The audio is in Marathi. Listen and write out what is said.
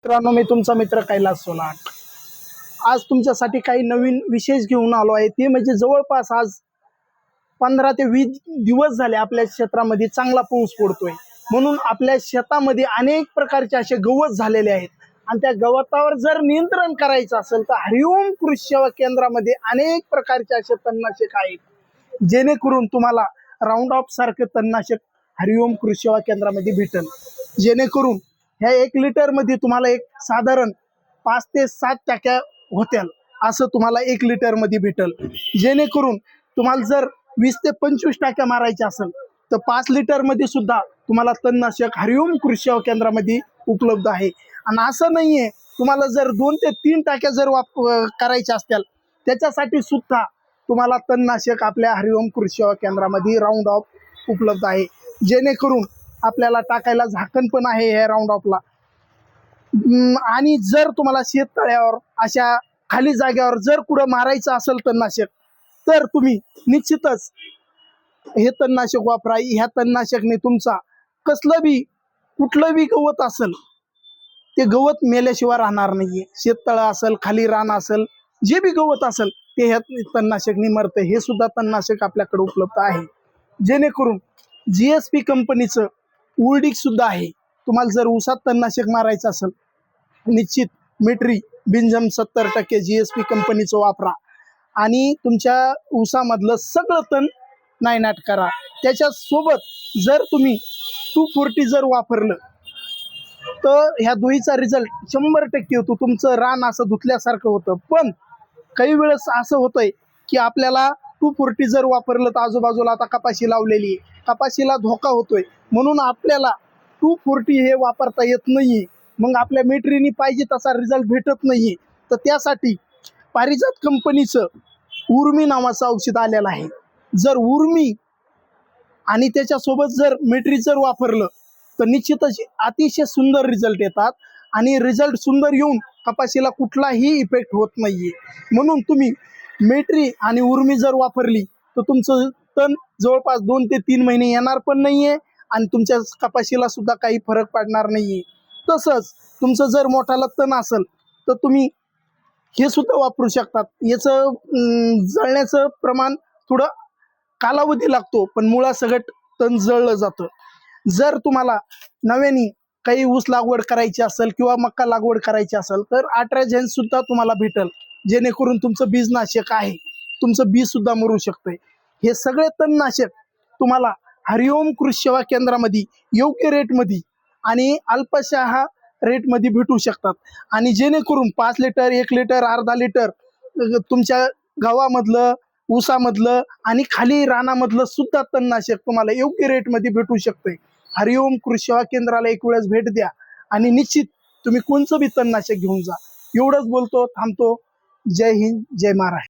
मित्रांनो, मी तुमचा मित्र कैलास सोनार। आज तुमच्यासाठी काही नवीन विशेष घेऊन आलो आहे। ते म्हणजे जवळपास आज 15 ते 20 दिवस झाले आपल्या क्षेत्रामध्ये चांगला पाऊस पडतोय, म्हणून आपल्या शेतामध्ये अनेक प्रकारचे असे गवत झालेले आहेत आणि त्या गवतावर जर नियंत्रण करायचं असेल तर हरिओम कृषी सेवा केंद्रामध्ये अनेक प्रकारचे असे तणनाशक आहेत, जेणेकरून तुम्हाला राऊंड ऑफ सारखे तणनाशक हरिओम कृषी सेवा केंद्रामध्ये भेटेल। जेणेकरून ह्या 1 लिटरमध्ये तुम्हाला एक साधारण 5 ते 7 टाक्या होत्याल, असं तुम्हाला 1 लिटरमध्ये भेटेल। जेणेकरून तुम्हाला जर 20 ते 25 टाक्या मारायच्या असेल तर 5 लिटरमध्ये सुद्धा तुम्हाला तणनाशक हरिओम कृषी सेवा केंद्रामध्ये उपलब्ध आहे। आणि असं नाहीये, तुम्हाला जर 2 ते 3 टाक्या जर करायच्या असतील त्याच्यासाठी सुद्धा तुम्हाला तणनाशक आपल्या हरिओम कृषी सेवा केंद्रामध्ये राऊंड ऑफ उपलब्ध आहे। जेणेकरून आपल्याला टाकायला झाकण पण आहे या राऊंड ऑफला। आणि जर तुम्हाला शेततळ्यावर अशा खाली जागेवर जर कुठं मारायचं असेल तणनाशक तर तुम्ही निश्चितच हे तणनाशक वापरा। ह्या तणनाशकने तुमचा कुठलं बी गवत असेल ते गवत मेल्याशिवाय राहणार नाहीये। शेततळं असेल, खाली रान असेल, जे बी गवत असेल ते ह्या तणनाशकने मरते। हे सुद्धा तणनाशक आपल्याकडे उपलब्ध आहे। जेणेकरून GSP कंपनीचं उर्डिक सुद्धा आहे। तुम्हाला जर ऊसात तणनाशक मारायचं असेल निश्चित मिट्री बिंजम 70% GSP कंपनीचं वापरा आणि तुमच्या ऊसामधलं सगळं तण नायनाट करा। त्याच्यासोबत जर तुम्ही 240 जर वापरलं तर ह्या दोहीचा रिझल्ट 100% होतो। तुमचं रान असं धुतल्यासारखं होतं। पण काही वेळेस असं होतंय की आपल्याला 240 जर वापरलं तर आजूबाजूला आता कपाशी लावलेली आहे, कपाशीला धोका होतोय, म्हणून आपल्याला 240 हे वापरता येत नाहीये। मग आपल्या मेट्रीनी पाहिजे तसा रिझल्ट भेटत नाहीये। तर त्यासाठी पारिजात कंपनीचं उर्मी नावाचं औषध आलेलं आहे। जर उर्मी आणि त्याच्यासोबत जर मेट्री जर वापरलं तर निश्चितच अतिशय सुंदर रिझल्ट येतात आणि रिझल्ट सुंदर येऊन कपाशीला कुठलाही इफेक्ट होत नाहीये। म्हणून तुम्ही मेट्री आणि उर्मी जर वापरली तर तुमचं तण जवळपास 2 ते 3 महिने येणार पण नाहीये आणि तुमच्या कपाशीला सुद्धा काही फरक पडणार नाहीये। तसंच तुमचं जर मोठाला तण असेल तर तुम्ही हे सुद्धा वापरू शकतात। याचं जळण्याचं प्रमाण थोडं कालावधी लागतो, पण मुळासकट तण जळलं जातं। जर तुम्हाला नव्याने काही ऊस लागवड करायची असेल किंवा मक्का लागवड करायची असेल तर 18 झेन सुद्धा तुम्हाला भेटेल। जेणेकरून तुमचं बीजनाशक आहे, तुमचं बीज सुद्धा मरू शकतंय। हे सगळे तणनाशक तुम्हाला हरिओम कृषी सेवा केंद्रामध्ये योग्य रेटमध्ये आणि अल्पशा रेटमध्ये भेटू शकतात। आणि जेणेकरून 5 लिटर, 1 लिटर, अर्धा लिटर तुमच्या गावामधलं, ऊसामधलं आणि खाली रानामधलं सुद्धा तणनाशक तुम्हाला योग्य रेटमध्ये भेटू शकते। हरिओम कृषी सेवा केंद्राला एक वेळेस भेट द्या आणि निश्चित तुम्ही कोणचं बी तणनाशक घेऊन जा। एवढंच बोलतो, थांबतो। जय हिंद, जय महाराष्ट्र।